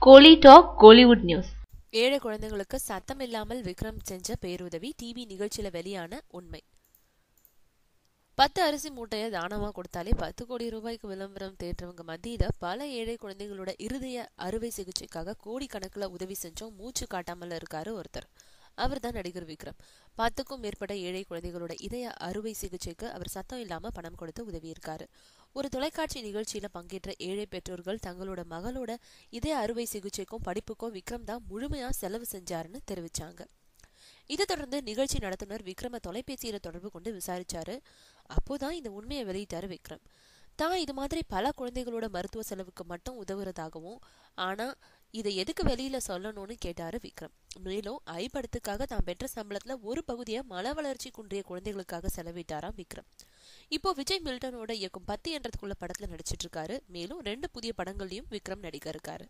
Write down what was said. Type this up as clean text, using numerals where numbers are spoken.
கோலி talk Kollywood news. ஏழை குழந்தைகளுக்கு சத்தம் இல்லாமல் விக்ரம் செஞ்ச பேருதவி டிவி நிகழ்ச்சியில வெளியான உண்மை. 10 அரிசி மூட்டைய தானமா கொடுத்தாலே 10 கோடி ரூபாய்க்கு விளம்பரம் தேடுறவங்க மத்தியில பல ஏழை குழந்தைகளோட இருதய அறுவை சிகிச்சைக்காக கோடிக்கணக்கில் உதவி செஞ்சோம் மூச்சு காட்டாமல் இருக்காரு ஒருத்தர். அவர் தான் நடிகர் விக்ரம். 10க்கும் மேற்பட்ட ஏழை குழந்தைகளோட இதய அறுவை சிகிச்சைக்கு அவர் சத்தம் இல்லாம பணம் கொடுத்து உதவி இருக்காரு. ஒரு தொலைக்காட்சி நிகழ்ச்சியில பங்கேற்ற ஏழை பெற்றோர்கள் தங்களோட மகளோட இதய அறுவை சிகிச்சைக்கும் படிப்புக்கும் விக்ரம் தான் முழுமையா செலவு செஞ்சாருன்னு தெரிவிச்சாங்க. இதை தொடர்ந்து நிகழ்ச்சி நடத்துனர் விக்ரம தொலைபேசியில தொடர்பு கொண்டு விசாரிச்சாரு. அப்போதான் இந்த உண்மையை வெளியிட்டாரு விக்ரம். தான் இது மாதிரி பல குழந்தைகளோட மருத்துவ செலவுக்கு மட்டும் உதவுறதாகவும், ஆனா இதை எதுக்கு வெளியில சொல்லணும்னு கேட்டாரு விக்ரம். மேலும் படத்துக்காக தான் பெற்ற சம்பளத்துல ஒரு பகுதியை மன வளர்ச்சி குன்றிய குழந்தைகளுக்காக செலவிட்டாராம் விக்ரம். இப்போ விஜய் மில்டனோட இயக்கும் 10 என்றதுக்குள்ள படத்துல நடிச்சிட்டு இருக்காரு. மேலும் 2 புதிய படங்கள்லயும் விக்ரம் நடிக்க இருக்காரு.